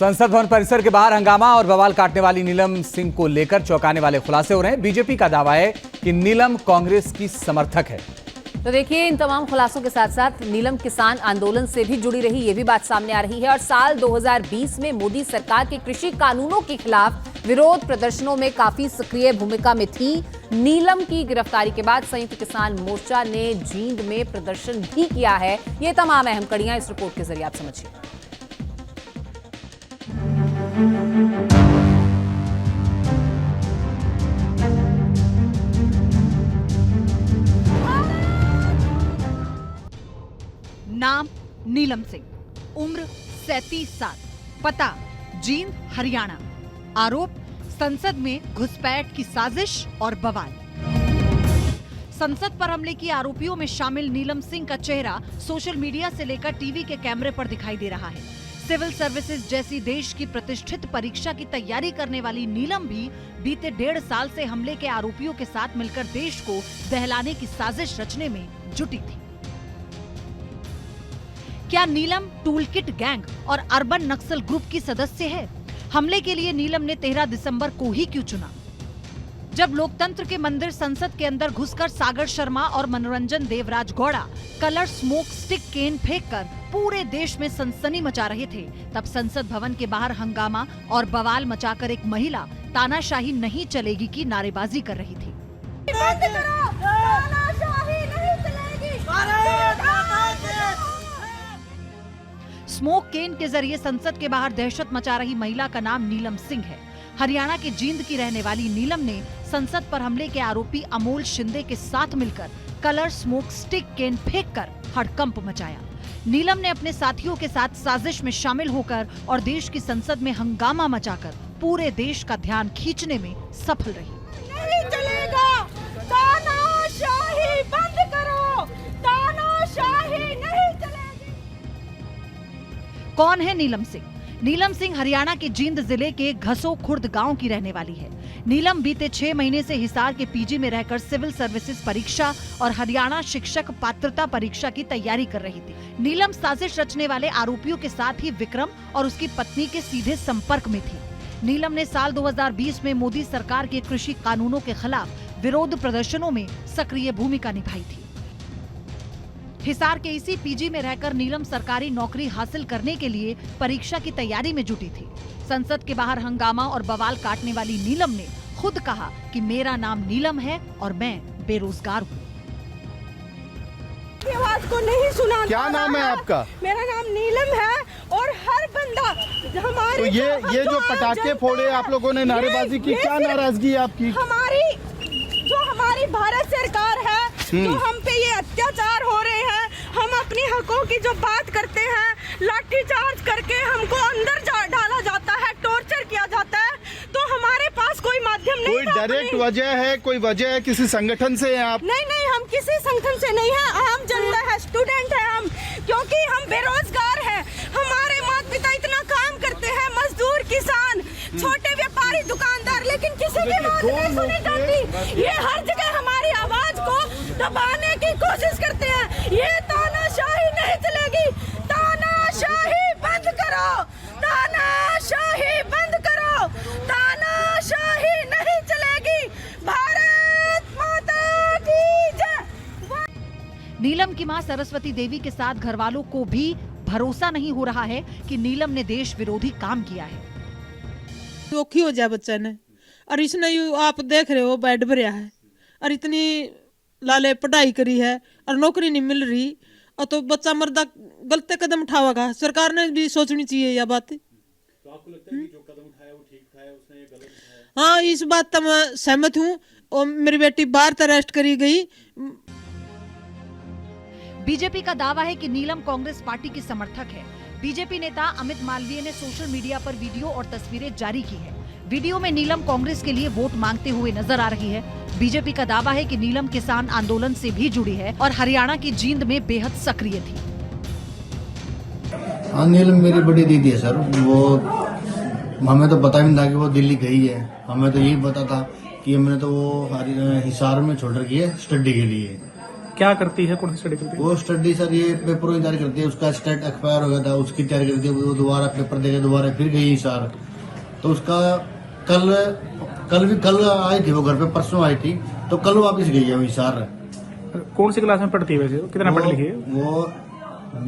संसद भवन परिसर के बाहर हंगामा और बवाल काटने वाली नीलम सिंह को लेकर चौंकाने वाले खुलासे हो रहे हैं। बीजेपी का दावा है कि नीलम कांग्रेस की समर्थक है। तो देखिए, इन तमाम खुलासों के साथ साथ नीलम किसान आंदोलन से भी जुड़ी रही, ये भी बात सामने आ रही है। और साल 2020 में मोदी सरकार के कृषि कानूनों के खिलाफ विरोध प्रदर्शनों में काफी सक्रिय भूमिका में थी। नीलम की गिरफ्तारी के बाद संयुक्त किसान मोर्चा ने जींद में प्रदर्शन भी किया है। ये तमाम अहम कड़ियां इस रिपोर्ट के जरिए आप समझिए। नाम नीलम सिंह, उम्र 37 साल, पता जींद हरियाणा। आरोप संसद में घुसपैठ की साजिश और बवाल। संसद पर हमले की आरोपियों में शामिल नीलम सिंह का चेहरा सोशल मीडिया से लेकर टीवी के कैमरे पर दिखाई दे रहा है। सिविल सर्विसेज जैसी देश की प्रतिष्ठित परीक्षा की तैयारी करने वाली नीलम भी बीते 1.5 साल से हमले के आरोपियों के साथ मिलकर देश को दहलाने की साजिश रचने में जुटी थी। क्या नीलम टूलकिट गैंग और अर्बन नक्सल ग्रुप की सदस्य है? हमले के लिए नीलम ने 13 दिसंबर को ही क्यों चुना? जब लोकतंत्र के मंदिर संसद के अंदर घुसकर सागर शर्मा और Manoranjan Devraj Gowda colour smoke stick can फेंककर पूरे देश में सनसनी मचा रहे थे, तब संसद भवन के बाहर हंगामा और बवाल मचाकर एक महिला तानाशाही नहीं चलेगी की नारेबाजी कर रही थी। बंद करो, तानाशाही नहीं चलेगी। स्मोक केन के जरिए संसद के बाहर दहशत मचा रही महिला का नाम नीलम सिंह है। हरियाणा के जींद की रहने वाली नीलम ने संसद पर हमले के आरोपी अमोल शिंदे के साथ मिलकर कलर स्मोक स्टिक केन फेंककर हड़कंप मचाया। नीलम ने अपने साथियों के साथ साजिश में शामिल होकर और देश की संसद में हंगामा मचाकर पूरे देश का ध्यान खींचने में सफल रही। नहीं चलेगा, तानाशाही बंद करो, तानाशाही नहीं चलेगी। कौन है नीलम सिंह? नीलम सिंह हरियाणा के जींद जिले के घसो खुर्द गांव की रहने वाली है। नीलम बीते 6 महीने से हिसार के पीजी में रहकर सिविल सर्विसेज परीक्षा और हरियाणा शिक्षक पात्रता परीक्षा की तैयारी कर रही थी। नीलम साजिश रचने वाले आरोपियों के साथ ही विक्रम और उसकी पत्नी के सीधे संपर्क में थी। नीलम ने साल 2020 में मोदी सरकार के कृषि कानूनों के खिलाफ विरोध प्रदर्शनों में सक्रिय भूमिका निभाई थी। हिसार के इसी पीजी में रहकर नीलम सरकारी नौकरी हासिल करने के लिए परीक्षा की तैयारी में जुटी थी। संसद के बाहर हंगामा और बवाल काटने वाली नीलम ने खुद कहा कि मेरा नाम नीलम है और मैं बेरोजगार हूँ। आवाज को नहीं सुना। क्या नाम है आपका? मेरा नाम नीलम है और हर बंदा हमारी तो ये जो पटाखे फोड़े आप लोगों ने, नारेबाजी की, क्या नाराजगी है आपकी? हमारी भारत सरकार है, जो हम पे ये अत्याचार हो रहे हैं, हम अपनी हकों की जो बात करते हैं, लाठीचार्ज करके हमको अंदर डाला जाता है, टॉर्चर किया जाता है, तो हमारे पास कोई माध्यम नहीं। कोई डायरेक्ट वजह है, कोई वजह है, किसी संगठन से हैं आप? नहीं, हम किसी संगठन से नहीं है, आम जनता है, स्टूडेंट है हम, क्योंकि हम बेरोजगार हैं। हमारे माता पिता इतना काम करते हैं, मजदूर, किसान, छोटे व्यापारी, दुकानदार, लेकिन किसी की बात नहीं सुनी जाती। ये हर जगह हमारी आवाज को दबाने की कोशिश करते हैं। ये तानाशाही नहीं चलेगी, तानाशाही बंद करो, तानाशाही बंद करो, तानाशाही नहीं चलेगी। भारत माता की जय। नीलम की मां सरस्वती देवी के साथ घर वालों को भी भरोसा नहीं हो रहा है कि नीलम ने देश विरोधी काम किया है। औखी हो जाए बच्चा ने, और इसने आप देख रहे हो बेड भरया है, और इतनी लाले पढ़ाई करी है और नौकरी नहीं मिल रही, और तो बच्चा मर्दा गलत कदम उठावेगा। सरकार ने भी सोचनी चाहिए यह बात। तो आपको लगता है कि जो कदम उठाया वो ठीक था या उसने ये गलत उठाया? हाँ, इस बात तो मैं सहमत हूँ। और मेरी बेटी बाहर अरेस्ट करी गई। बीजेपी का दावा है कि नीलम कांग्रेस पार्टी की समर्थक है। बीजेपी नेता अमित मालवीय ने सोशल मीडिया पर वीडियो और तस्वीरें जारी की है। वीडियो में नीलम कांग्रेस के लिए वोट मांगते हुए नजर आ रही है। बीजेपी का दावा है कि नीलम किसान आंदोलन से भी जुड़ी है और हरियाणा की जींद में बेहद सक्रिय थी। हाँ, नीलम मेरी बड़ी दीदी है सर। वो हमें तो पता भी नहीं था कि वो दिल्ली गई है। हमें तो यही पता था कि हमने तो वो हिसार में छोड़ रखी है स्टडी के लिए, क्या करती है, कौन सी स्टडी करती है? वो स्टडी सर ये पेपर की तैयारी करती है, उसका स्टेट एक्सपायर हो गया था, उसकी तैयारी करती है, वो दोबारा पेपर देके दोबारा फिर गई सर। तो उसका कल आई थी वो घर पे, परसों आई थी, तो कल वापस गई है वही सर। कौन सी क्लास में पढ़ती है वैसे, कितना पढ़ी लिखी है? वो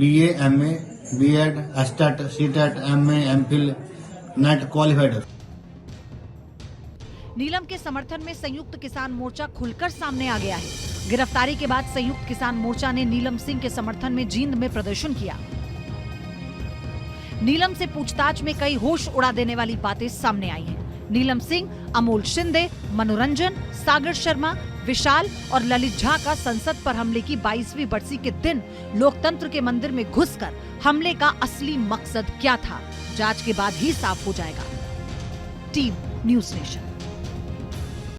BA, MA, B.Ed, STET, CTET, MA, MPhil, net qualified है। नीलम के समर्थन में संयुक्त किसान मोर्चा खुलकर सामने आ गया है। गिरफ्तारी के बाद संयुक्त किसान मोर्चा ने नीलम सिंह के समर्थन में जींद में प्रदर्शन किया। नीलम से पूछताछ में कई होश उड़ा देने वाली बातें सामने आई हैं। नीलम सिंह, अमोल शिंदे, मनोरंजन, सागर शर्मा, विशाल और ललित झा का संसद पर हमले की 22वीं बरसी के दिन लोकतंत्र के मंदिर में घुसकर हमले का असली मकसद क्या था, जांच के बाद ही साफ हो जाएगा। Team news nation.